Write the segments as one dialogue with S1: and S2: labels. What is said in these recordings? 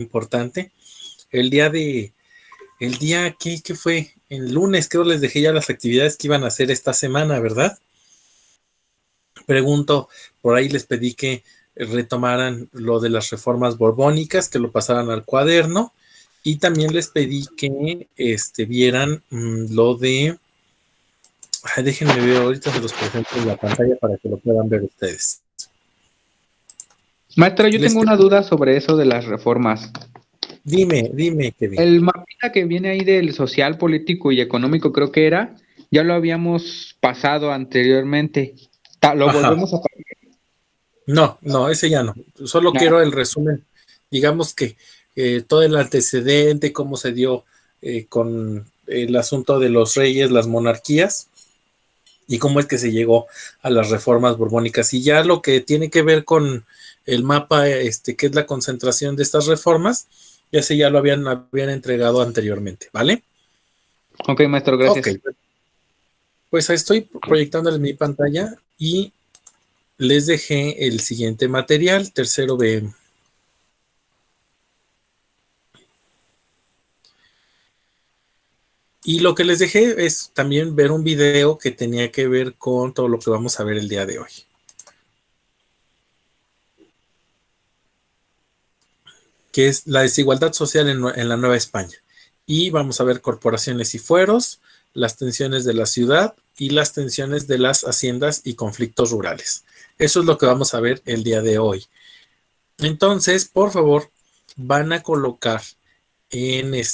S1: importante. El día ¿qué fue? El lunes creo les dejé ya las actividades que iban a hacer esta semana, ¿verdad? Pregunto, por ahí les pedí que retomaran lo de las reformas borbónicas, que lo pasaran al cuaderno, y también les pedí que vieran lo de... déjenme ver, ahorita se los presento en la pantalla para que lo puedan ver ustedes.
S2: Maestro, yo tengo una duda sobre eso de las reformas.
S1: Dime, Kevin.
S2: El mapita que viene ahí del social, político y económico, creo que era, ya lo habíamos pasado anteriormente. ¿Lo
S1: Ajá.
S2: volvemos a pasar?
S1: No, ese ya no. Solo
S2: No.
S1: quiero el resumen. Digamos que todo el antecedente, cómo se dio con el asunto de los reyes, las monarquías, y cómo es que se llegó a las reformas borbónicas. Y ya lo que tiene que ver con el mapa, que es la concentración de estas reformas, ya lo habían entregado anteriormente, ¿vale?
S2: Ok, maestro, gracias.
S1: Ok, pues estoy proyectando en mi pantalla y les dejé el siguiente material, tercero B. Y lo que les dejé es también ver un video que tenía que ver con todo lo que vamos a ver el día de hoy. Que es la desigualdad social en la Nueva España. Y vamos a ver corporaciones y fueros, las tensiones de la ciudad y las tensiones de las haciendas y conflictos rurales. Eso es lo que vamos a ver el día de hoy. Entonces, por favor, van a colocar en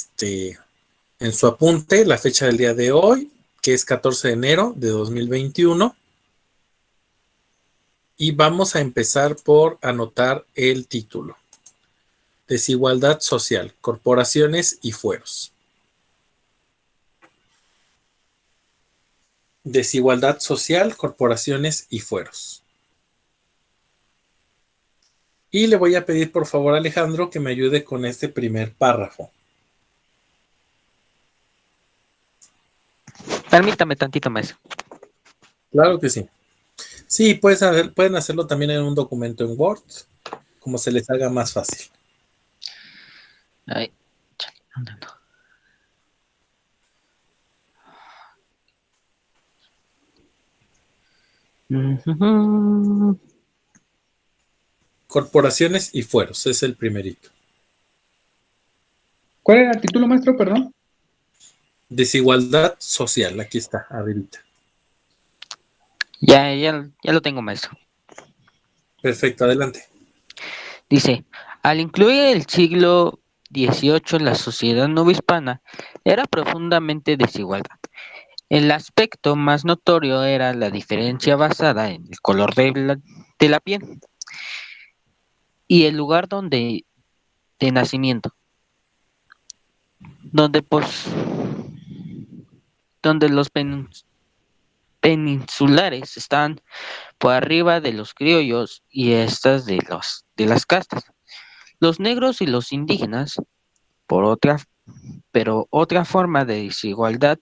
S1: su apunte la fecha del día de hoy, que es 14 de enero de 2021. Y vamos a empezar por anotar el título. Desigualdad social, corporaciones y fueros. Desigualdad social, corporaciones y fueros. Y le voy a pedir por favor a Alejandro que me ayude con este primer párrafo.
S3: Permítame tantito, maestro.
S1: Claro que sí. Sí, pueden hacerlo también en un documento en Word, como se les haga más fácil.
S3: Ay, ¿dónde no?
S1: Corporaciones y fueros, es el primerito.
S2: ¿Cuál era el título, maestro? Perdón.
S1: Desigualdad social, aquí está, arribita.
S3: Ya lo tengo, maestro.
S1: Perfecto, adelante.
S3: Dice, al incluir el siglo XVIII en la sociedad novohispana, era profundamente desigualdad. El aspecto más notorio era la diferencia basada en el color de la piel y el lugar de nacimiento, donde, donde los peninsulares están por arriba de los criollos y estas de las castas. Los negros y los indígenas, pero otra forma de desigualdad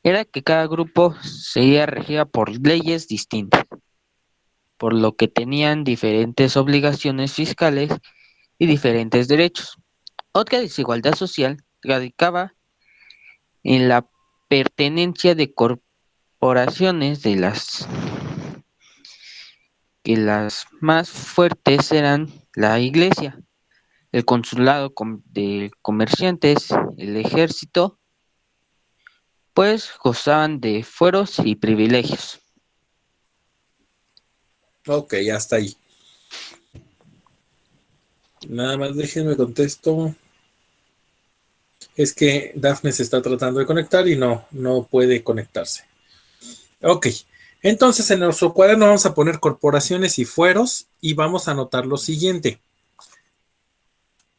S3: era que cada grupo seguía regida por leyes distintas, por lo que tenían diferentes obligaciones fiscales y diferentes derechos. Otra desigualdad social radicaba en la pertenencia de corporaciones que las más fuertes eran la iglesia, el consulado de comerciantes, el ejército, pues gozaban de fueros y privilegios.
S1: Ok, hasta ahí. Nada más déjenme contesto. Es que Dafne se está tratando de conectar y no puede conectarse. Ok, entonces en nuestro cuaderno vamos a poner corporaciones y fueros y vamos a anotar lo siguiente.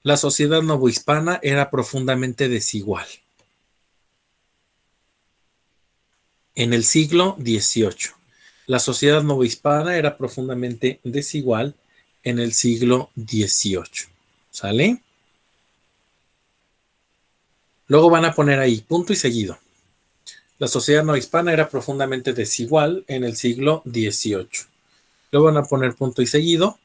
S1: La sociedad novohispana era profundamente desigual. En el siglo XVIII, la sociedad novohispana era profundamente desigual en el siglo XVIII. ¿Sale? Luego van a poner ahí punto y seguido. La sociedad novohispana era profundamente desigual en el siglo XVIII. Luego van a poner punto y seguido.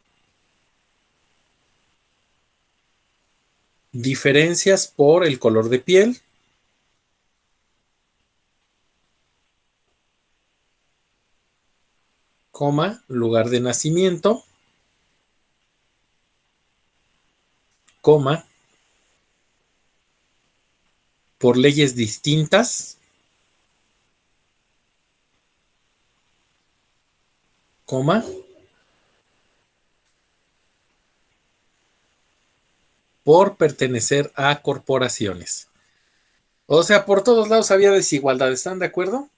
S1: diferencias por el color de piel, coma, lugar de nacimiento, coma, por leyes distintas, coma, por pertenecer a corporaciones. O sea, por todos lados había desigualdad, ¿están de acuerdo? O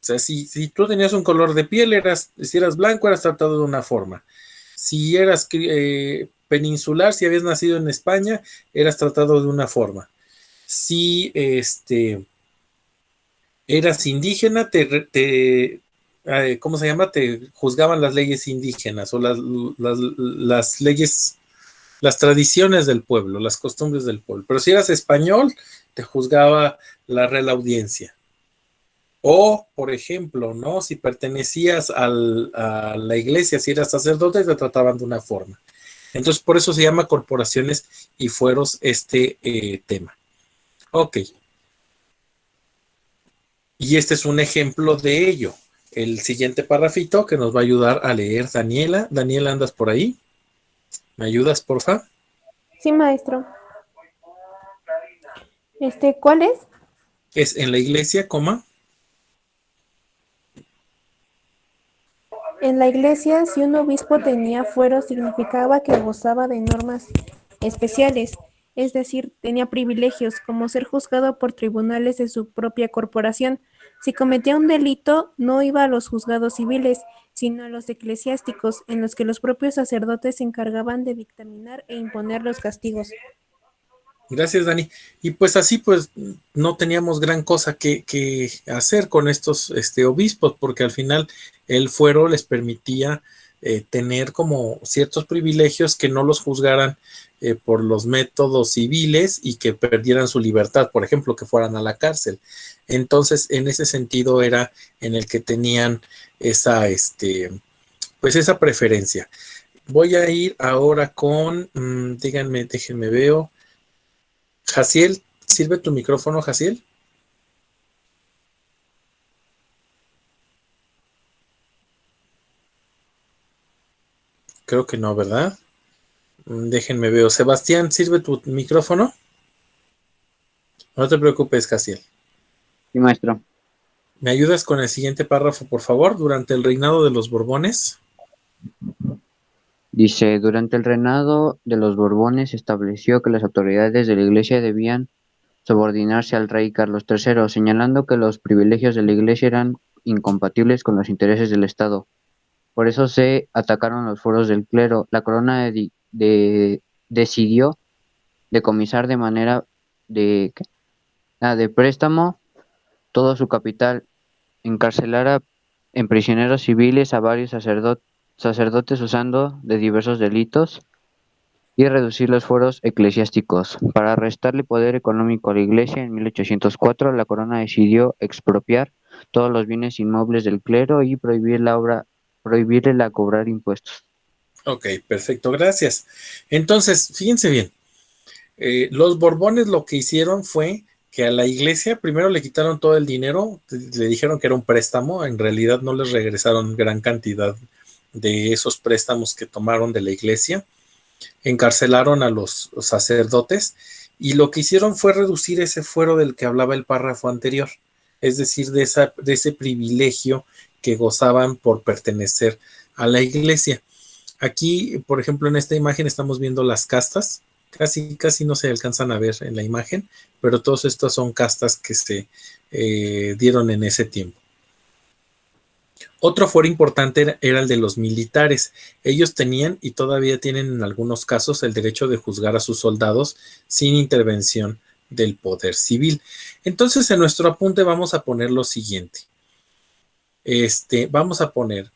S1: sea, si tú tenías un color de piel, si eras blanco, eras tratado de una forma. Si eras peninsular, si habías nacido en España, eras tratado de una forma. Si eras indígena, ¿cómo se llama? Te juzgaban las leyes indígenas o las leyes, las tradiciones del pueblo, las costumbres del pueblo. Pero si eras español, te juzgaba la Real Audiencia. O, por ejemplo, ¿no? Si pertenecías a la iglesia, si eras sacerdote, te trataban de una forma. Entonces, por eso se llama corporaciones y fueros este tema. Ok. Y este es un ejemplo de ello. El siguiente parrafito que nos va a ayudar a leer Daniela. Daniela, ¿andas por ahí? ¿Me ayudas, porfa?
S4: Sí, maestro. ¿Cuál es?
S1: Es en la iglesia, coma.
S4: En la iglesia, si un obispo tenía fuero, significaba que gozaba de normas especiales, es decir, tenía privilegios, como ser juzgado por tribunales de su propia corporación. Si cometía un delito, no iba a los juzgados civiles, sino a los eclesiásticos, en los que los propios sacerdotes se encargaban de dictaminar e imponer los castigos.
S1: Gracias, Dani. Y pues así, pues no teníamos gran cosa que hacer con estos obispos, porque al final el fuero les permitía tener como ciertos privilegios que no los juzgaran por los métodos civiles y que perdieran su libertad, por ejemplo, que fueran a la cárcel. Entonces, en ese sentido era en el que tenían esa, pues esa preferencia. Voy a ir ahora con, déjenme veo. Jaciel, ¿sirve tu micrófono, Jaciel? Creo que no, ¿verdad? Déjenme ver. Sebastián, ¿sirve tu micrófono? No te preocupes, Jaciel.
S5: Sí, maestro.
S1: ¿Me ayudas con el siguiente párrafo, por favor? Durante el reinado de los Borbones.
S5: Dice, durante el reinado de los Borbones se estableció que las autoridades de la Iglesia debían subordinarse al rey Carlos III, señalando que los privilegios de la Iglesia eran incompatibles con los intereses del Estado. Por eso se atacaron los fueros del clero. La corona decidió decomisar de manera de préstamo todo su capital, encarcelar en prisioneros civiles a varios sacerdotes usando de diversos delitos y reducir los fueros eclesiásticos. Para restarle poder económico a la Iglesia, en 1804 la corona decidió expropiar todos los bienes inmuebles del clero y prohibirle cobrar impuestos.
S1: Ok, perfecto, gracias. Entonces, fíjense bien, los Borbones lo que hicieron fue que a la iglesia primero le quitaron todo el dinero, le dijeron que era un préstamo, en realidad no les regresaron gran cantidad de esos préstamos que tomaron de la iglesia, encarcelaron a los sacerdotes y lo que hicieron fue reducir ese fuero del que hablaba el párrafo anterior, es decir, de ese privilegio que gozaban por pertenecer a la iglesia. Aquí, por ejemplo, en esta imagen estamos viendo las castas, casi no se alcanzan a ver en la imagen, pero todas estas son castas que se dieron en ese tiempo. Otro fuero importante era el de los militares. Ellos tenían y todavía tienen en algunos casos el derecho de juzgar a sus soldados sin intervención del poder civil. Entonces, en nuestro apunte vamos a poner lo siguiente. Vamos a poner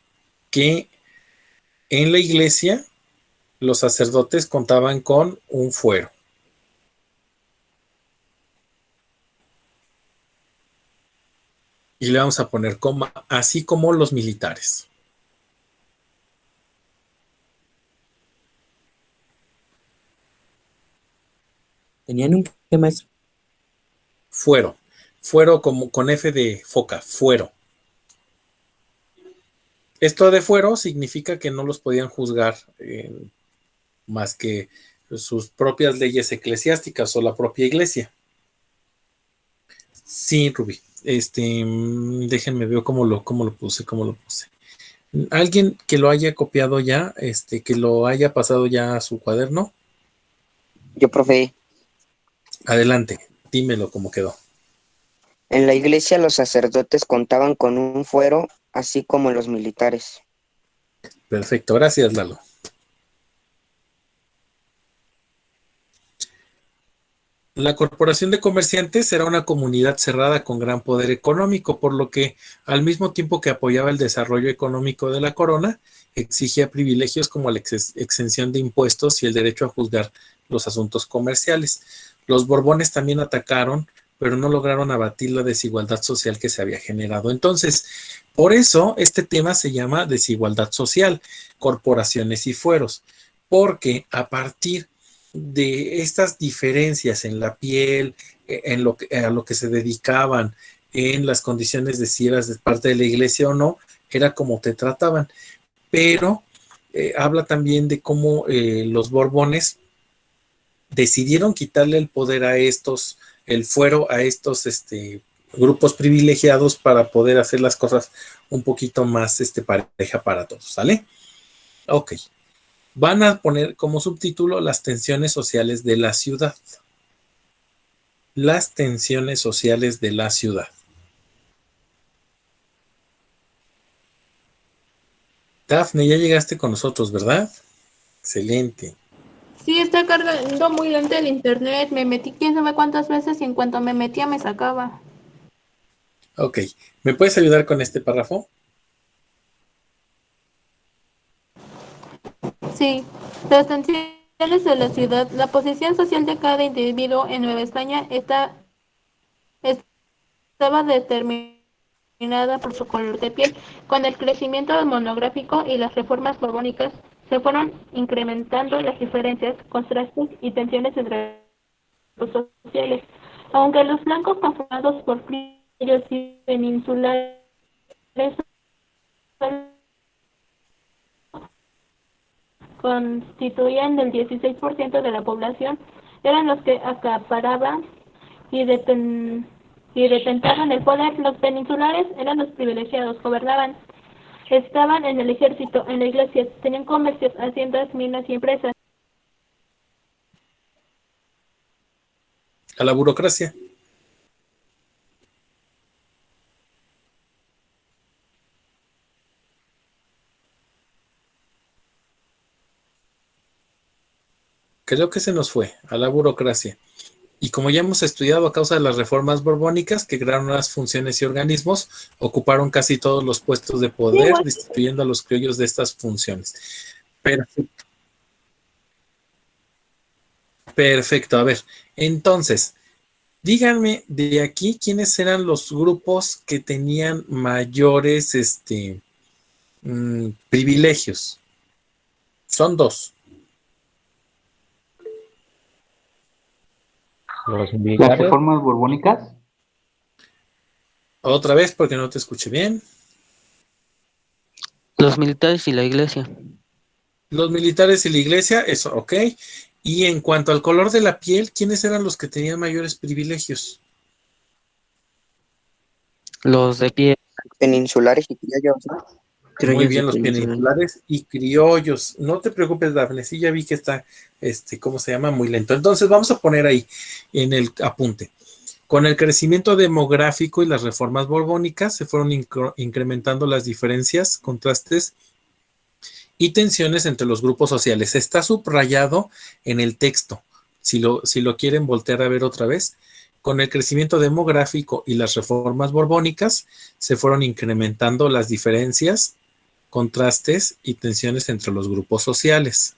S1: que en la iglesia los sacerdotes contaban con un fuero. Y le vamos a poner coma, así como los militares.
S6: ¿Tenían un qué, maestro?
S1: Fuero. Fuero como con F de foca, fuero. Esto de fuero significa que no los podían juzgar más que sus propias leyes eclesiásticas o la propia iglesia. Sí, Rubí. Déjenme ver cómo lo puse. Alguien que lo haya copiado ya, que lo haya pasado ya a su cuaderno,
S7: Yo, profe,
S1: adelante, dímelo cómo quedó.
S7: en la iglesia los sacerdotes contaban con un fuero, así como los militares.
S1: Perfecto, gracias, Lalo. La Corporación de Comerciantes era una comunidad cerrada con gran poder económico, por lo que, al mismo tiempo que apoyaba el desarrollo económico de la corona, exigía privilegios como la exención de impuestos y el derecho a juzgar los asuntos comerciales. Los Borbones también atacaron, pero no lograron abatir la desigualdad social que se había generado. Entonces, por eso este tema se llama desigualdad social, corporaciones y fueros, porque a partir de estas diferencias en la piel, a lo que se dedicaban, en las condiciones de si eras de parte de la iglesia o no, era como te trataban. Pero habla también de cómo los Borbones decidieron quitarle el poder a estos, el fuero a estos grupos privilegiados para poder hacer las cosas un poquito más pareja para todos, ¿sale? Ok. Van a poner como subtítulo las tensiones sociales de la ciudad. Las tensiones sociales de la ciudad. Dafne, ya llegaste con nosotros, ¿verdad? Excelente.
S8: Sí, está cargando muy lento el internet. Me metí quién sabe cuántas veces y en cuanto me metía me sacaba.
S1: Ok. ¿Me puedes ayudar con este párrafo?
S8: Sí, las tensiones de la ciudad. La posición social de cada individuo en Nueva España estaba determinada por su color de piel. Con el crecimiento monográfico y las reformas borbónicas se fueron incrementando las diferencias, contrastes y tensiones entre los sociales. Aunque los blancos conformados por criollos y peninsulares constituían el 16% de la población, eran los que acaparaban y, y detentaban el poder. Los peninsulares eran los privilegiados, gobernaban, estaban en el ejército, en la iglesia, tenían comercios, haciendas, minas y empresas.
S1: A la burocracia. Creo que se nos fue a la burocracia. Y como ya hemos estudiado, a causa de las reformas borbónicas que crearon nuevas funciones y organismos, ocuparon casi todos los puestos de poder, destituyendo a los criollos de estas funciones. Perfecto. Perfecto. A ver, entonces, díganme de aquí quiénes eran los grupos que tenían mayores privilegios. Son dos.
S9: Los
S2: Las
S9: militares,
S2: reformas borbónicas.
S1: Otra vez porque no te escuché bien.
S3: Los militares y la iglesia.
S1: Los militares y la iglesia, eso, ok. Y en cuanto al color de la piel, ¿quiénes eran los que tenían mayores privilegios?
S3: Los de pie.
S7: Peninsulares y criollos, ¿no?
S1: Muy
S6: Criollos y
S1: bien, los
S6: peninsulares.
S1: peninsulares y criollos. No te preocupes, Dafne, sí ya vi que está, ¿cómo se llama? Muy lento. Entonces vamos a poner ahí en el apunte. Con el crecimiento demográfico y las reformas borbónicas se fueron incrementando las diferencias, contrastes y tensiones entre los grupos sociales. Está subrayado en el texto. Si lo quieren voltear a ver otra vez, con el crecimiento demográfico y las reformas borbónicas se fueron incrementando las diferencias, contrastes y tensiones entre los grupos sociales.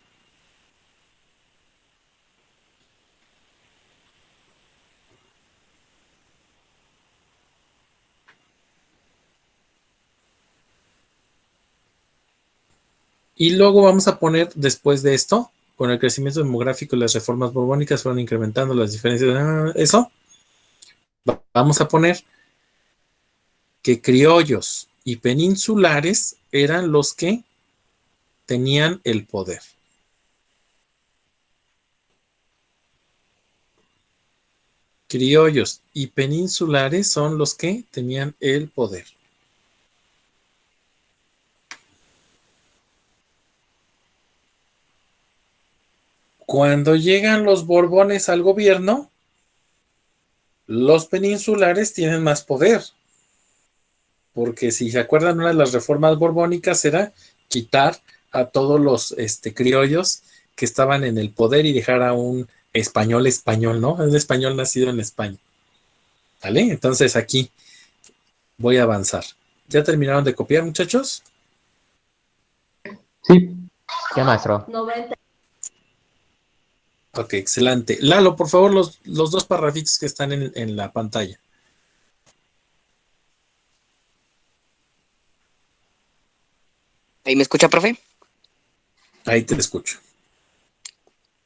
S1: Y luego vamos a poner después de esto, con el crecimiento demográfico y las reformas borbónicas fueron incrementando las diferencias. Eso, vamos a poner que criollos y peninsulares eran los que tenían el poder. Criollos y peninsulares son los que tenían el poder. Cuando llegan los Borbones al gobierno, los peninsulares tienen más poder. Porque si se acuerdan, una de las reformas borbónicas era quitar a todos los criollos que estaban en el poder y dejar a un español, ¿no? Un español nacido en España. ¿Vale? Entonces aquí voy a avanzar. ¿Ya terminaron de copiar, muchachos?
S2: Sí.
S6: Ya, maestro.
S8: 90.
S1: Ok, excelente. Lalo, por favor, los dos parrafitos que están en la pantalla.
S7: ¿Ahí me escucha, profe?
S1: Ahí te escucho.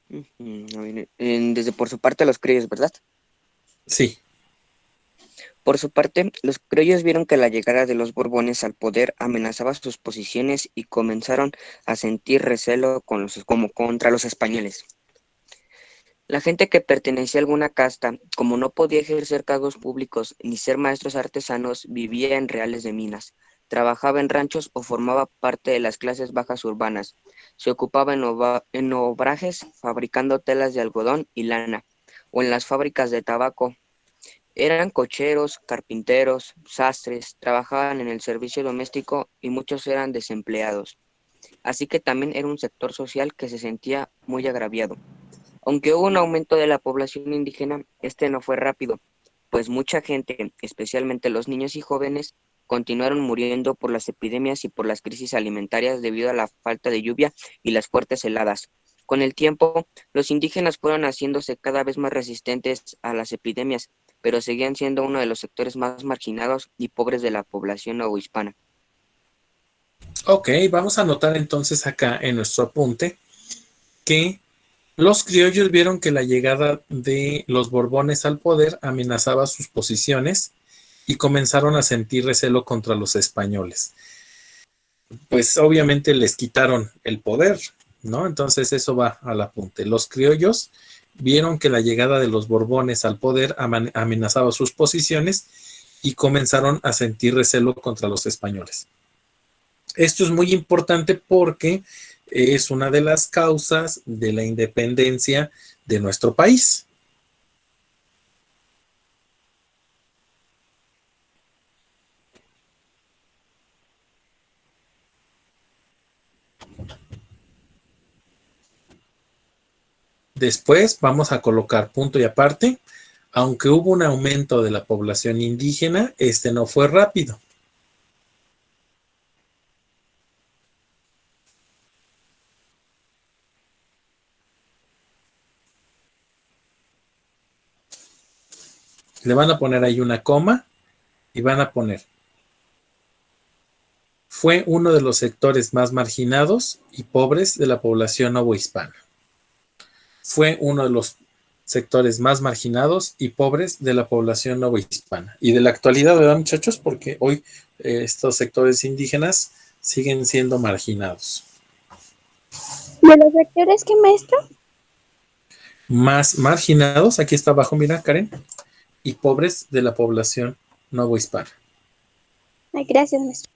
S7: Desde por su parte los criollos, ¿verdad?
S1: Sí.
S7: Por su parte, los criollos vieron que la llegada de los Borbones al poder amenazaba sus posiciones y comenzaron a sentir recelo como contra los españoles. La gente que pertenecía a alguna casta, como no podía ejercer cargos públicos ni ser maestros artesanos, vivía en reales de minas, trabajaba en ranchos o formaba parte de las clases bajas urbanas. Se ocupaba en obrajes, fabricando telas de algodón y lana, o en las fábricas de tabaco. Eran cocheros, carpinteros, sastres, trabajaban en el servicio doméstico y muchos eran desempleados. Así que también era un sector social que se sentía muy agraviado. Aunque hubo un aumento de la población indígena, este no fue rápido, pues mucha gente, especialmente los niños y jóvenes, continuaron muriendo por las epidemias y por las crisis alimentarias debido a la falta de lluvia y las fuertes heladas. Con el tiempo, los indígenas fueron haciéndose cada vez más resistentes a las epidemias, pero seguían siendo uno de los sectores más marginados y pobres de la población novohispana.
S1: Ok, vamos a anotar entonces acá en nuestro apunte que los criollos vieron que la llegada de los Borbones al poder amenazaba sus posiciones y comenzaron a sentir recelo contra los españoles. Pues obviamente les quitaron el poder, ¿no? Entonces eso va al apunte. Los criollos vieron que la llegada de los Borbones al poder amenazaba sus posiciones y comenzaron a sentir recelo contra los españoles. Esto es muy importante porque es una de las causas de la independencia de nuestro país. Después vamos a colocar punto y aparte. Aunque hubo un aumento de la población indígena, este no fue rápido. Le van a poner ahí una coma y van a poner: fue uno de los sectores más marginados y pobres de la población novohispana. Fue uno de los sectores más marginados y pobres de la población novohispana. Y de la actualidad, ¿verdad, muchachos? Porque hoy estos sectores indígenas siguen siendo marginados.
S9: ¿De los sectores qué, maestro?
S1: Más marginados, aquí está abajo, mira, Karen, y pobres de la población novohispana.
S9: Ay, gracias, maestro.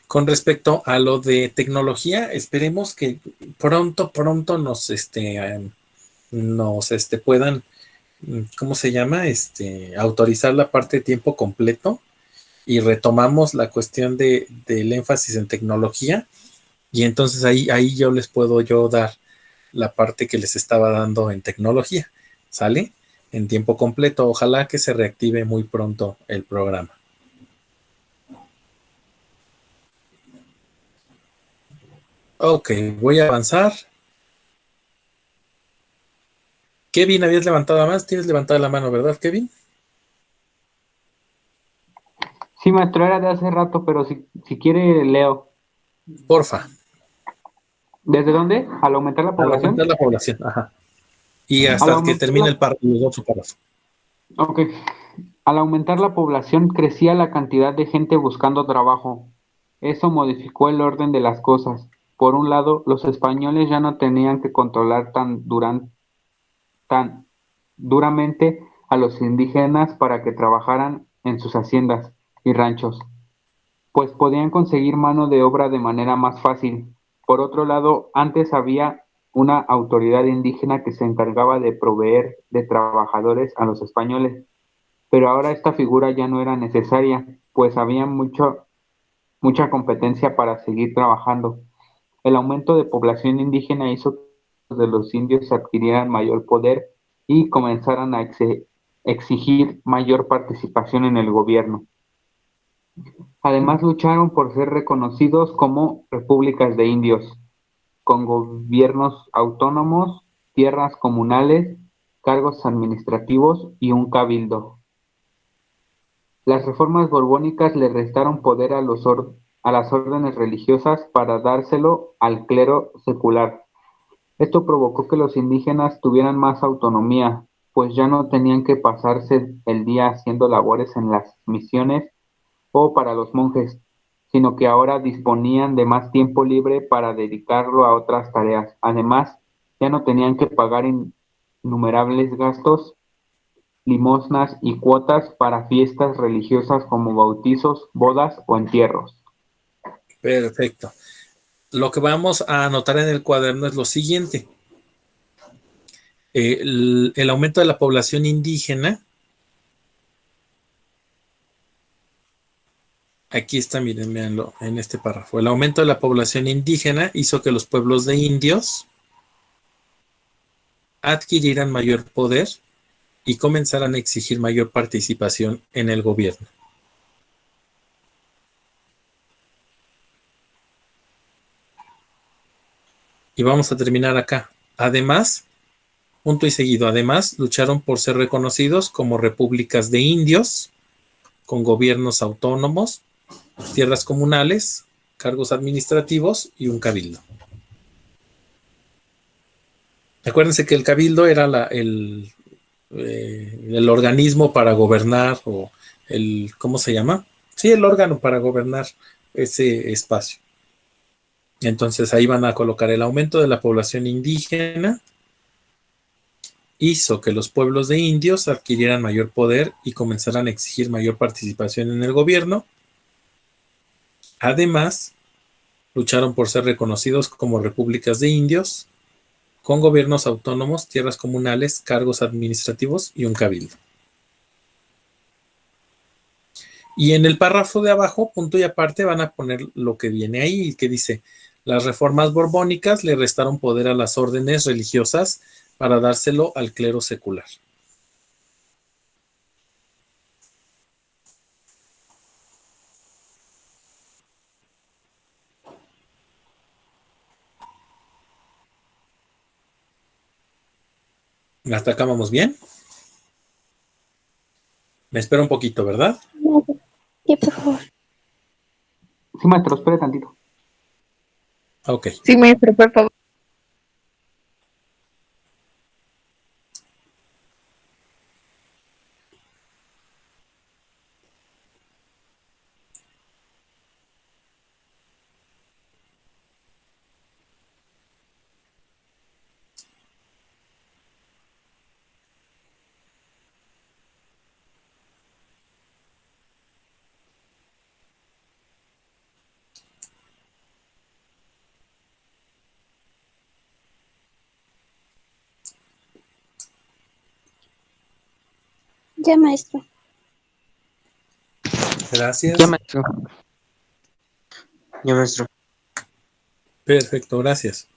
S1: Con respecto a lo de tecnología, esperemos que pronto nos puedan, ¿cómo se llama? Autorizar la parte de tiempo completo y retomamos la cuestión del énfasis en tecnología, y entonces ahí yo les puedo dar la parte que les estaba dando en tecnología, ¿sale? en tiempo completo. Ojalá que se reactive muy pronto el programa. Ok, voy a avanzar. Kevin, habías levantado la mano. Tienes levantada la mano, ¿verdad, Kevin?
S2: Sí, maestro, era de hace rato, pero si quiere leo.
S1: Porfa,
S2: ¿Desde dónde? ¿Al aumentar la
S1: al aumentar
S2: población?
S1: la población. Ajá. Y
S2: Al
S1: hasta que
S2: aumentar
S1: termine
S2: la...
S1: el otro párrafo.
S2: Ok. Al aumentar la población crecía la cantidad de gente buscando trabajo. Eso modificó el orden de las cosas. Por un lado, los españoles ya no tenían que controlar tan duramente a los indígenas para que trabajaran en sus haciendas y ranchos, pues podían conseguir mano de obra de manera más fácil. Por otro lado, antes había una autoridad indígena que se encargaba de proveer de trabajadores a los españoles, pero ahora esta figura ya no era necesaria, pues había mucha competencia para seguir trabajando. El aumento de población indígena hizo que los de los indios adquirieran mayor poder y comenzaran a exigir mayor participación en el gobierno. Además, lucharon por ser reconocidos como repúblicas de indios, con gobiernos autónomos, tierras comunales, cargos administrativos y un cabildo. Las reformas borbónicas le restaron poder a las órdenes religiosas para dárselo al clero secular. Esto provocó que los indígenas tuvieran más autonomía, pues ya no tenían que pasarse el día haciendo labores en las misiones o para los monjes, sino que ahora disponían de más tiempo libre para dedicarlo a otras tareas. Además, ya no tenían que pagar innumerables gastos, limosnas y cuotas para fiestas religiosas como bautizos, bodas o entierros.
S1: Perfecto. Lo que vamos a anotar en el cuaderno es lo siguiente. El aumento de la población indígena. Aquí está, miren, véanlo en este párrafo. El aumento de la población indígena hizo que los pueblos de indios adquirieran mayor poder y comenzaran a exigir mayor participación en el gobierno. Y vamos a terminar acá. Además, punto y seguido, además, lucharon por ser reconocidos como repúblicas de indios, con gobiernos autónomos, tierras comunales, cargos administrativos y un cabildo. Acuérdense que el cabildo era el organismo para gobernar, o ¿cómo se llama? Sí, el órgano para gobernar ese espacio. Entonces ahí van a colocar el aumento de la población indígena hizo que los pueblos de indios adquirieran mayor poder y comenzaran a exigir mayor participación en el gobierno. Además, lucharon por ser reconocidos como repúblicas de indios, con gobiernos autónomos, tierras comunales, cargos administrativos y un cabildo. Y en el párrafo de abajo, punto y aparte, van a poner lo que viene ahí, que dice: las reformas borbónicas le restaron poder a las órdenes religiosas para dárselo al clero secular. ¿Hasta acá vamos bien? Me espera un poquito, ¿verdad?
S9: Sí, por favor.
S2: Sí, maestro, espere tantito.
S1: Ok.
S8: Sí, maestro, por favor.
S9: Ya, maestro.
S1: Gracias.
S3: Ya, maestro.
S7: Ya, maestro.
S1: Perfecto, gracias.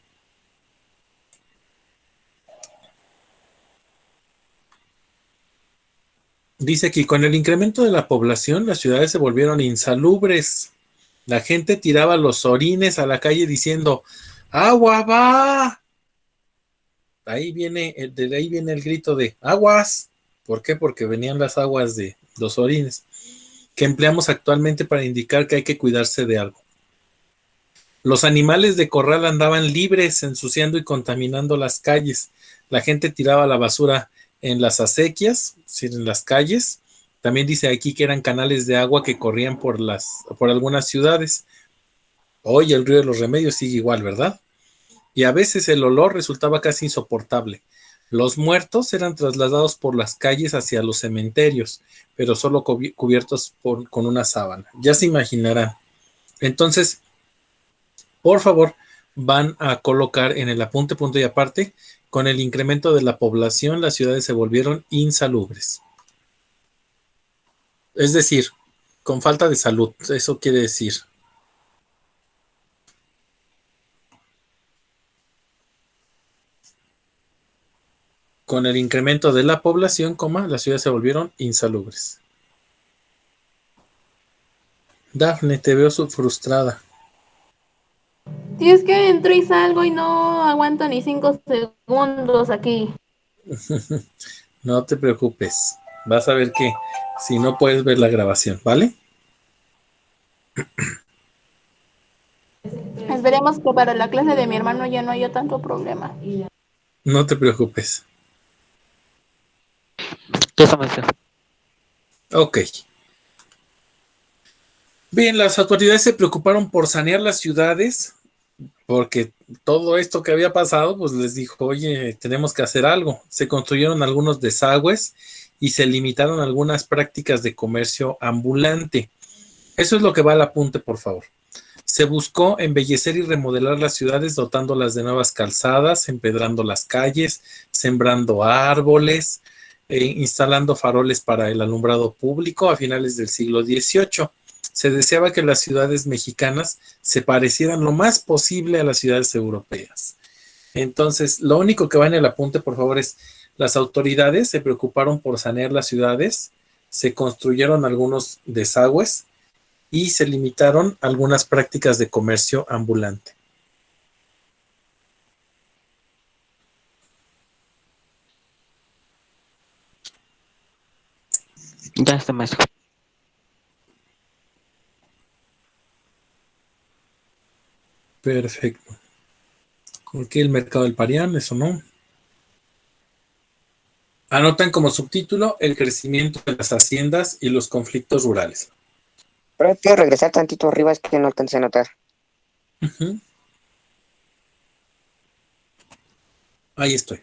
S1: Dice que con el incremento de la población, las ciudades se volvieron insalubres. La gente tiraba los orines a la calle diciendo, ¡agua va! De ahí viene el grito de aguas. ¿Por qué? Porque venían las aguas de los orines, que empleamos actualmente para indicar que hay que cuidarse de algo. Los animales de corral andaban libres, ensuciando y contaminando las calles. La gente tiraba la basura en las acequias, es decir, en las calles. También dice aquí que eran canales de agua que corrían por algunas ciudades. Hoy el río de los Remedios sigue igual, ¿verdad? Y a veces el olor resultaba casi insoportable. Los muertos eran trasladados por las calles hacia los cementerios, pero solo cubiertos con una sábana. Ya se imaginarán. Entonces, por favor, van a colocar en el apunte punto y aparte, con el incremento de la población, las ciudades se volvieron insalubres. Es decir, con falta de salud, eso quiere decir. Con el incremento de la población, las ciudades se volvieron insalubres. Dafne, te veo frustrada.
S8: Si es que entro y salgo y no aguanto ni 5 segundos aquí.
S1: No te preocupes. Vas a ver que si no puedes ver la grabación, ¿vale?
S8: Esperemos que para la clase de mi hermano ya no haya tanto problema.
S1: No te preocupes.
S3: Eso, maestro.
S1: Ok. Bien, las autoridades se preocuparon por sanear las ciudades porque todo esto que había pasado, pues les dijo, oye, tenemos que hacer algo. Se construyeron algunos desagües y se limitaron algunas prácticas de comercio ambulante. Eso es lo que va al apunte, por favor. Se buscó embellecer y remodelar las ciudades dotándolas de nuevas calzadas, empedrando las calles, sembrando árboles, instalando faroles para el alumbrado público a finales del siglo XVIII. Se deseaba que las ciudades mexicanas se parecieran lo más posible a las ciudades europeas. Entonces, lo único que va en el apunte, por favor, es las autoridades se preocuparon por sanear las ciudades, se construyeron algunos desagües y se limitaron algunas prácticas de comercio ambulante.
S3: Ya está, maestro.
S1: Perfecto. Aquí el mercado del Parián, eso no. Anotan como subtítulo el crecimiento de las haciendas y los conflictos rurales.
S7: Pero quiero regresar tantito arriba, es que no alcancé a notar.
S1: Uh-huh. Ahí estoy.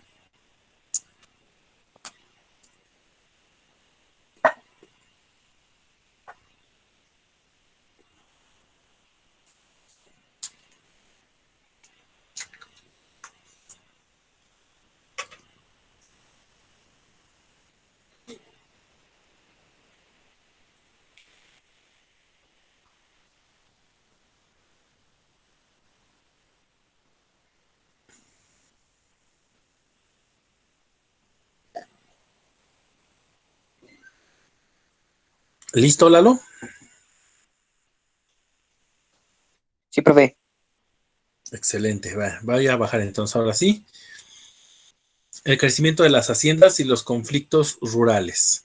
S1: ¿Listo, Lalo?
S7: Sí, profe.
S1: Excelente. Voy a bajar entonces ahora sí. El crecimiento de las haciendas y los conflictos rurales.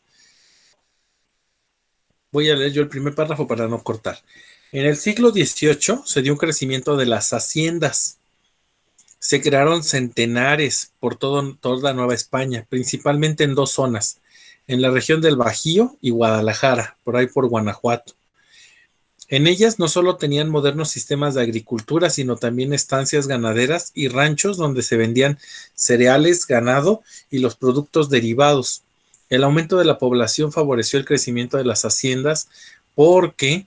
S1: Voy a leer yo el primer párrafo para no cortar. En el siglo XVIII se dio un crecimiento de las haciendas. Se crearon centenares por toda Nueva España, principalmente en dos zonas, en la región del Bajío y Guadalajara, por ahí por Guanajuato. En ellas no solo tenían modernos sistemas de agricultura, sino también estancias ganaderas y ranchos donde se vendían cereales, ganado y los productos derivados. El aumento de la población favoreció el crecimiento de las haciendas porque,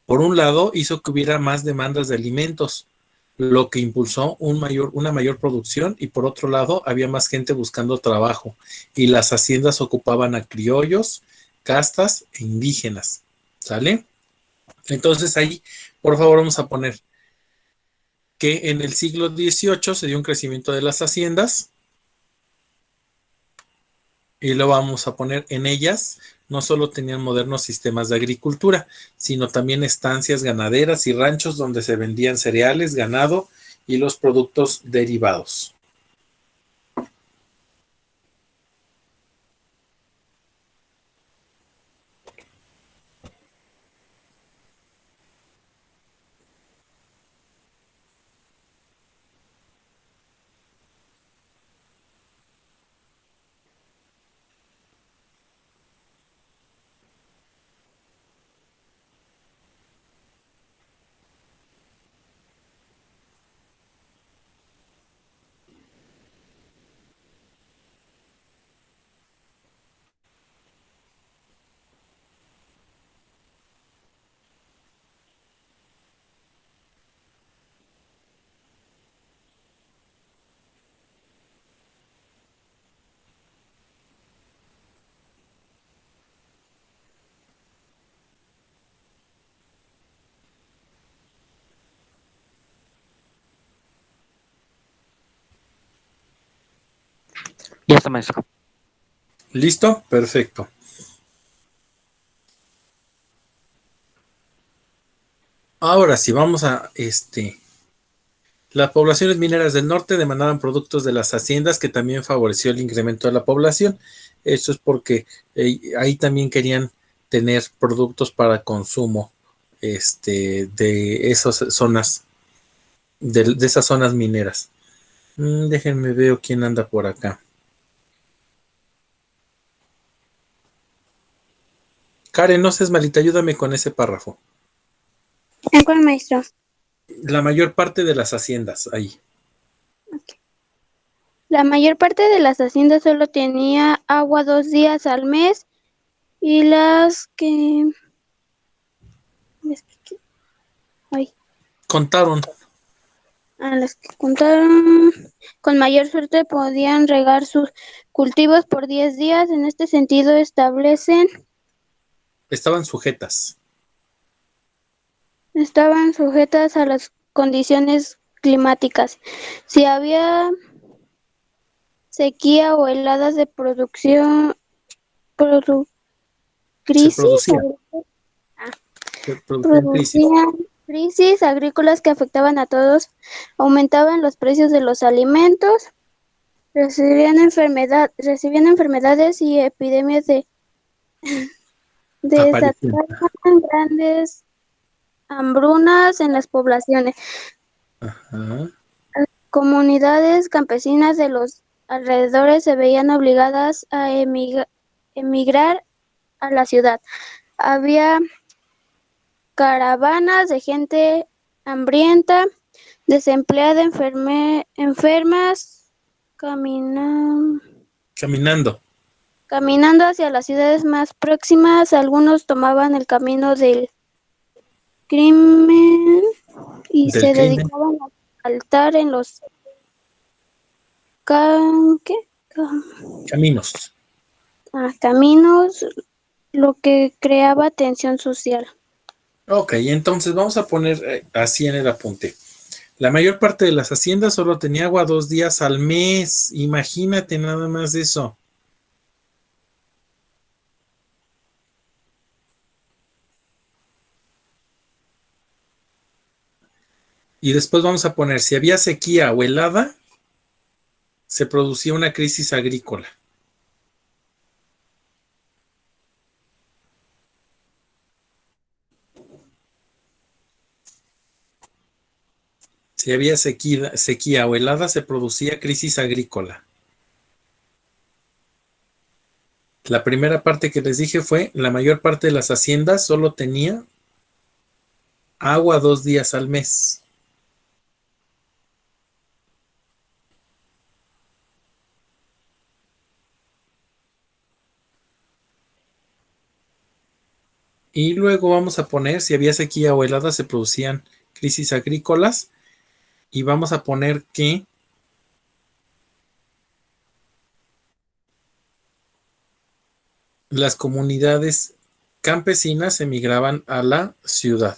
S1: por un lado, hizo que hubiera más demandas de alimentos, lo que impulsó una mayor producción y por otro lado había más gente buscando trabajo y las haciendas ocupaban a criollos, castas e indígenas. ¿Sale? Entonces ahí, por favor, vamos a poner que en el siglo XVIII se dio un crecimiento de las haciendas Y lo vamos a poner en ellas. No solo tenían modernos sistemas de agricultura, sino también estancias ganaderas y ranchos donde se vendían cereales, ganado y los productos derivados.
S3: Ya está, maestro.
S1: ¿Listo? Perfecto. Ahora sí, vamos a Las poblaciones mineras del norte demandaban productos de las haciendas, que también favoreció el incremento de la población. Esto es porque ahí también querían tener productos para consumo de esas zonas, de esas zonas mineras. Déjenme ver quién anda por acá. Karen, no seas malita, ayúdame con ese párrafo.
S9: ¿En cuál, maestro?
S1: La mayor parte de las haciendas, ahí.
S9: La mayor parte de las haciendas solo tenía agua 2 días al mes y
S1: Contaron.
S9: a las que contaron con mayor suerte podían regar sus cultivos por 10 días. En este sentido
S1: Estaban sujetas.
S9: estaban sujetas a las condiciones climáticas. Si había sequía o heladas de
S1: Se
S9: crisis,
S1: producía. Se producía en crisis.
S9: producían crisis agrícolas que afectaban a todos, aumentaban los precios de los alimentos, recibían enfermedades y epidemias
S1: Aparición.
S9: desataban grandes hambrunas en las poblaciones.
S1: Ajá.
S9: Comunidades campesinas de los alrededores se veían obligadas a emigrar a la ciudad. Había caravanas de gente hambrienta, desempleada, enfermas,
S1: Caminando.
S9: caminando hacia las ciudades más próximas. Algunos tomaban el camino del crimen y
S1: Del
S9: se
S1: crimen.
S9: dedicaban a saltar en los
S1: Caminos.
S9: caminos, lo que creaba tensión social.
S1: Ok, entonces vamos a poner así en el apunte. La mayor parte de las haciendas solo tenía agua 2 días al mes. Imagínate nada más eso. Y después vamos a poner, si había sequía o helada, se producía una crisis agrícola. Si había sequía o helada, se producía crisis agrícola. La primera parte que les dije fue, la mayor parte de las haciendas solo tenía agua 2 días al mes. Y luego vamos a poner, si había sequía o helada, se producían crisis agrícolas. Y vamos a poner que las comunidades campesinas emigraban a la ciudad.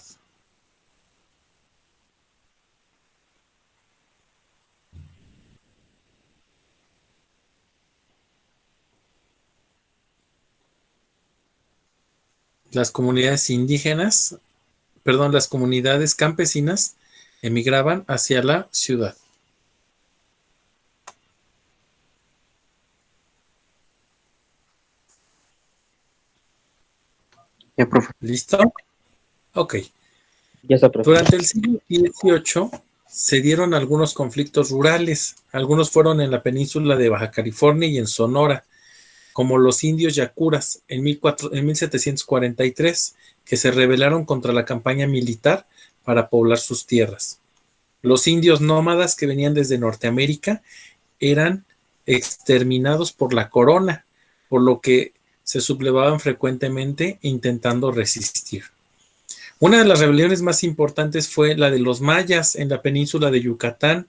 S1: las comunidades indígenas, perdón, las comunidades campesinas emigraban hacia la ciudad.
S5: Ya, profe.
S1: ¿Listo? Ok.
S3: Ya está, profe.
S1: Durante el siglo XVIII se dieron algunos conflictos rurales. Algunos fueron en la península de Baja California y en Sonora, como los indios yacuras en 1743, que se rebelaron contra la campaña militar para poblar sus tierras. Los indios nómadas que venían desde Norteamérica eran exterminados por la corona, por lo que se sublevaban frecuentemente intentando resistir. Una de las rebeliones más importantes fue la de los mayas en la península de Yucatán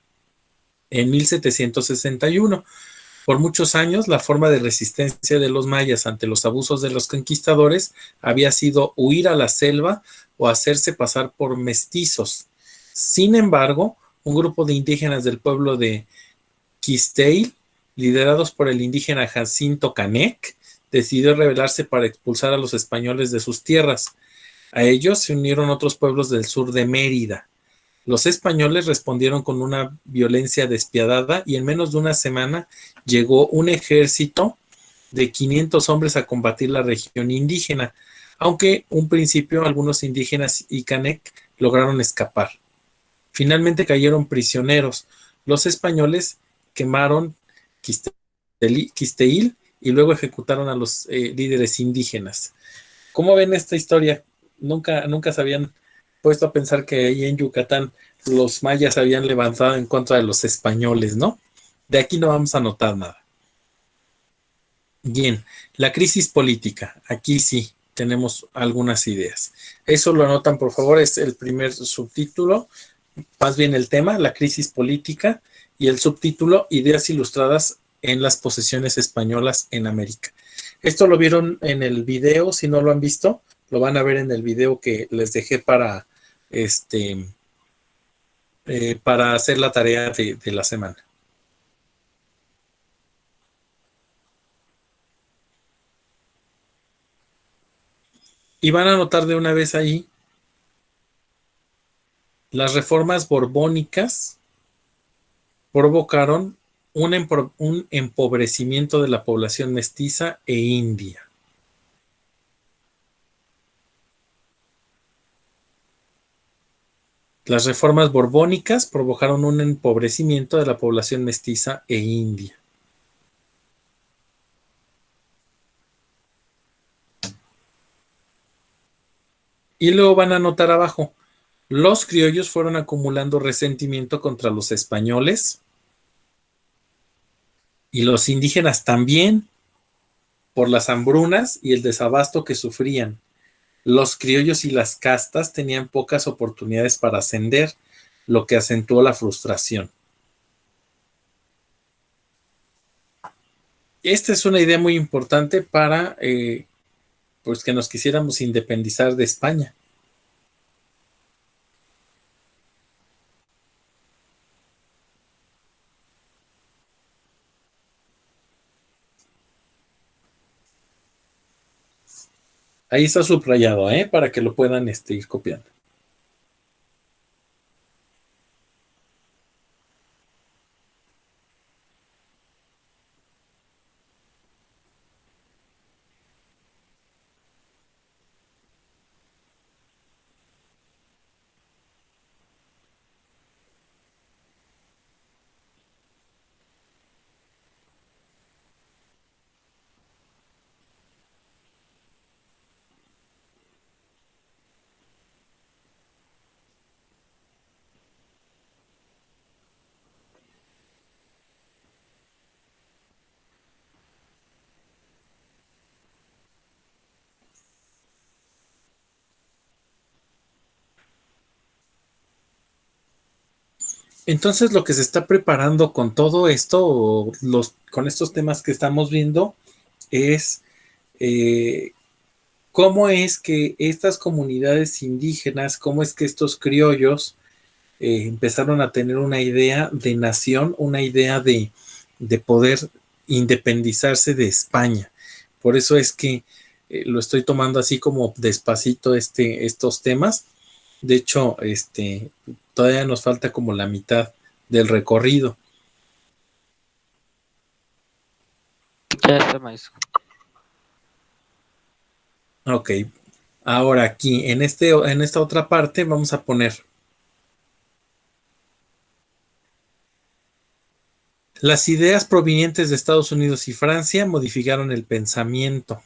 S1: en 1761. Por muchos años, la forma de resistencia de los mayas ante los abusos de los conquistadores había sido huir a la selva o hacerse pasar por mestizos. Sin embargo, un grupo de indígenas del pueblo de Quisteil, liderados por el indígena Jacinto Canec, decidió rebelarse para expulsar a los españoles de sus tierras. A ellos se unieron otros pueblos del sur de Mérida. Los españoles respondieron con una violencia despiadada y en menos de una semana llegó un ejército de 500 hombres a combatir la región indígena, aunque un principio algunos indígenas y Canec lograron escapar. Finalmente cayeron prisioneros. Los españoles quemaron Quisteil y luego ejecutaron a los líderes indígenas. ¿Cómo ven esta historia? Nunca se habían puesto a pensar que ahí en Yucatán los mayas se habían levantado en contra de los españoles, ¿no? De aquí no vamos a notar nada. Bien, la crisis política. Aquí sí tenemos algunas ideas. Eso lo anotan, por favor, es el primer subtítulo, más bien el tema, la crisis política, y el subtítulo, ideas ilustradas en las posesiones españolas en América. Esto lo vieron en el video, si no lo han visto, lo van a ver en el video que les dejé para hacer la tarea de la semana. Y van a notar de una vez ahí las reformas borbónicas provocaron un empobrecimiento de la población mestiza e india. Las reformas borbónicas provocaron un empobrecimiento de la población mestiza e india. Y luego van a notar abajo, los criollos fueron acumulando resentimiento contra los españoles y los indígenas también por las hambrunas y el desabasto que sufrían. Los criollos y las castas tenían pocas oportunidades para ascender, lo que acentuó la frustración. Esta es una idea muy importante para pues que nos quisiéramos independizar de España. Ahí está subrayado, para que lo puedan ir copiando. Entonces, lo que se está preparando con todo esto, con estos temas que estamos viendo, es cómo es que estas comunidades indígenas, cómo es que estos criollos empezaron a tener una idea de nación, una idea de poder independizarse de España. Por eso es que lo estoy tomando así como despacito estos temas. De hecho, todavía nos falta como la mitad del recorrido.
S3: Ya está, maestro.
S1: Ok, ahora aquí en esta otra parte vamos a poner las ideas provenientes de Estados Unidos y Francia modificaron el pensamiento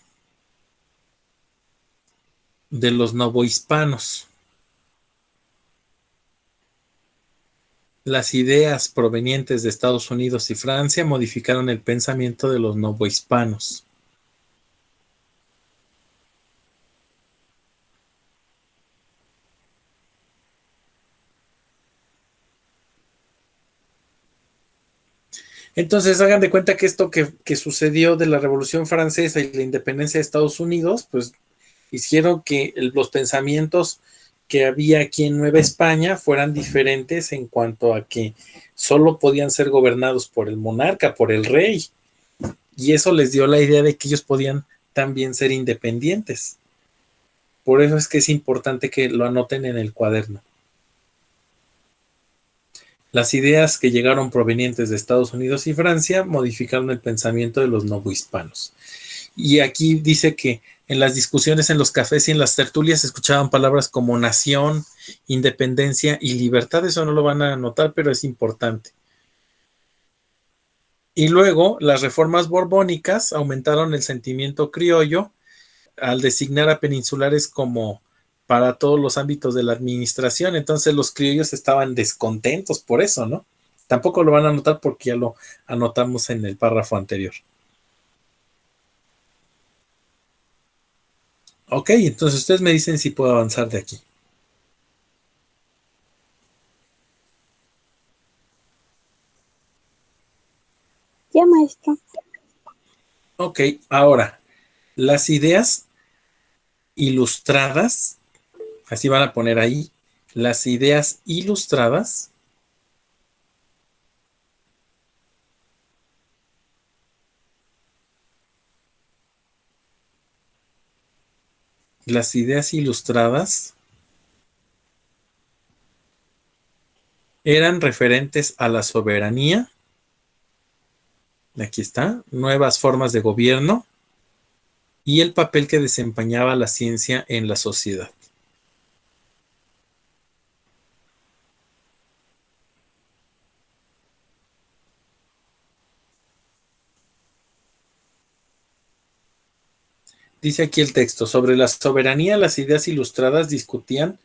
S1: de los novohispanos. Las ideas provenientes de Estados Unidos y Francia modificaron el pensamiento de los novohispanos. Entonces, hagan de cuenta que esto que sucedió de la Revolución Francesa y la independencia de Estados Unidos, pues hicieron que los pensamientos que había aquí en Nueva España fueran diferentes en cuanto a que solo podían ser gobernados por el monarca, por el rey. Y eso les dio la idea de que ellos podían también ser independientes. Por eso es que es importante que lo anoten en el cuaderno. Las ideas que llegaron provenientes de Estados Unidos y Francia modificaron el pensamiento de los novohispanos. Y aquí dice que en las discusiones en los cafés y en las tertulias se escuchaban palabras como nación, independencia y libertad. Eso no lo van a anotar, pero es importante. Y luego las reformas borbónicas aumentaron el sentimiento criollo al designar a peninsulares como para todos los ámbitos de la administración. Entonces los criollos estaban descontentos por eso, ¿no? Tampoco lo van a anotar porque ya lo anotamos en el párrafo anterior. Ok, entonces ustedes me dicen si puedo avanzar de aquí.
S9: Ya, maestro.
S1: Ok, ahora, las ideas ilustradas, así van a poner ahí, las ideas ilustradas eran referentes a la soberanía, aquí está, nuevas formas de gobierno y el papel que desempeñaba la ciencia en la sociedad. Dice aquí el texto, sobre la soberanía, las ideas ilustradas discutían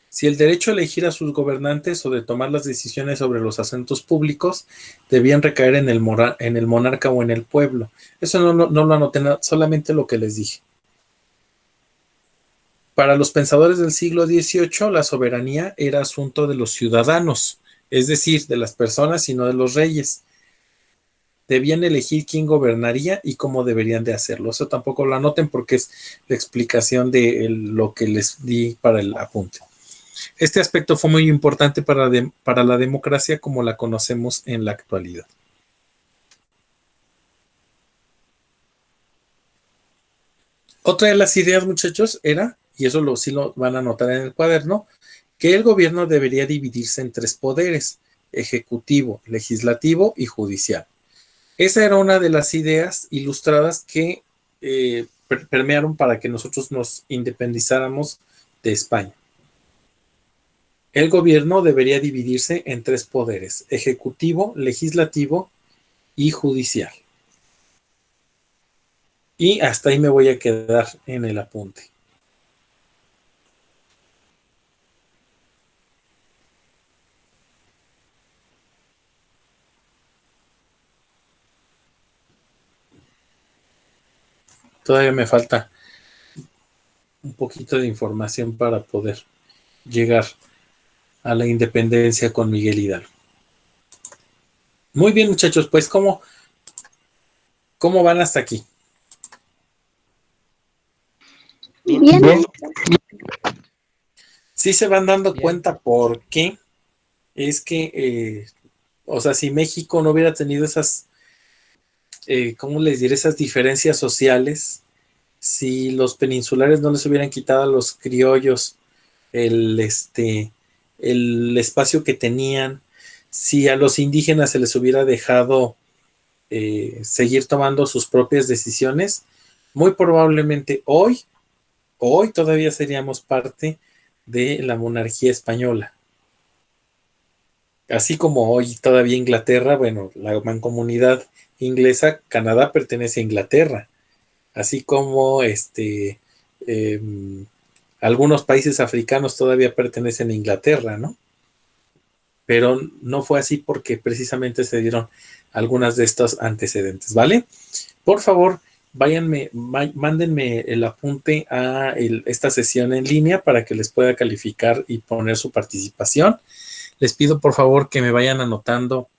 S1: si el derecho a elegir a sus gobernantes o de tomar las decisiones sobre los asuntos públicos debían recaer en el monarca o en el pueblo. Eso no lo anoté, solamente lo que les dije. Para los pensadores del siglo XVIII, la soberanía era asunto de los ciudadanos, es decir, de las personas y no de los reyes. Debían elegir quién gobernaría y cómo deberían de hacerlo. Eso tampoco lo anoten porque es la explicación de lo que les di para el apunte. Este aspecto fue muy importante para la democracia como la conocemos en la actualidad. Otra de las ideas, muchachos, era, y eso sí lo van a anotar en el cuaderno, que el gobierno debería dividirse en 3 poderes: ejecutivo, legislativo y judicial. Esa era una de las ideas ilustradas que permearon para que nosotros nos independizáramos de España. El gobierno debería dividirse en 3 poderes: ejecutivo, legislativo y judicial. Y hasta ahí me voy a quedar en el apunte. Todavía me falta un poquito de información para poder llegar a la independencia con Miguel Hidalgo. Muy bien, muchachos, pues ¿cómo van hasta aquí?
S9: Bien.
S1: Sí se van dando
S3: Bien.
S1: cuenta por qué es que, o sea, si México no hubiera tenido esas, ¿cómo les diré? Esas diferencias sociales, si los peninsulares no les hubieran quitado a los criollos el espacio que tenían, si a los indígenas se les hubiera dejado seguir tomando sus propias decisiones, muy probablemente hoy todavía seríamos parte de la monarquía española. Así como hoy todavía Inglaterra, bueno, la mancomunidad inglesa, Canadá pertenece a Inglaterra, así como algunos países africanos todavía pertenecen a Inglaterra, ¿no? Pero no fue así porque precisamente se dieron algunas de estos antecedentes, ¿vale? Por favor, mándenme el apunte a esta sesión en línea para que les pueda calificar y poner su participación. Les pido por favor que me vayan anotando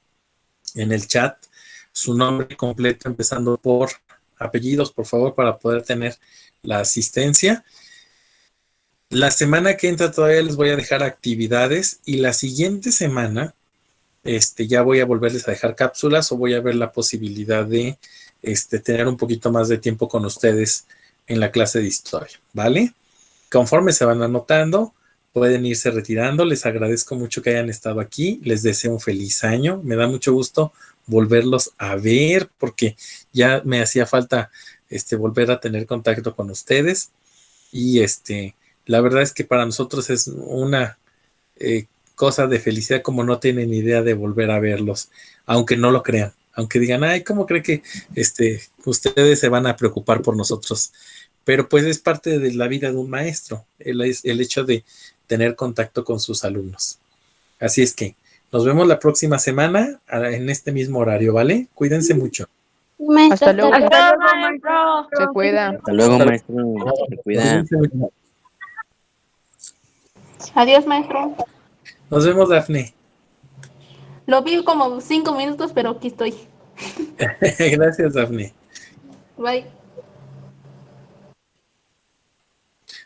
S1: en el chat su nombre completo, empezando por apellidos, por favor, para poder tener la asistencia. La semana que entra todavía les voy a dejar actividades y la siguiente semana ya voy a volverles a dejar cápsulas o voy a ver la posibilidad de tener un poquito más de tiempo con ustedes en la clase de historia, ¿vale? Conforme se van anotando, pueden irse retirando. Les agradezco mucho que hayan estado aquí. Les deseo un feliz año. Me da mucho gusto volverlos a ver porque ya me hacía falta volver a tener contacto con ustedes y la verdad es que para nosotros es una cosa de felicidad como no tienen idea de volver a verlos, aunque no lo crean, aunque digan, ay, ¿cómo cree que ustedes se van a preocupar por nosotros? Pero pues es parte de la vida de un maestro, el hecho de tener contacto con sus alumnos. Así es que nos vemos la próxima semana en este mismo horario, ¿vale? Cuídense mucho.
S9: Maestro,
S3: Hasta luego.
S8: Hasta luego, maestro.
S3: Se cuida.
S6: Hasta luego, maestro. Se cuida.
S1: Cuídense mucho.
S8: Adiós, maestro.
S1: Nos vemos, Dafne.
S8: Lo vi como 5 minutos, pero aquí estoy.
S1: Gracias, Dafne.
S8: Bye.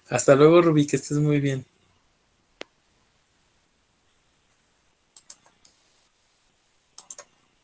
S1: Hasta luego, Rubí, que estés muy bien.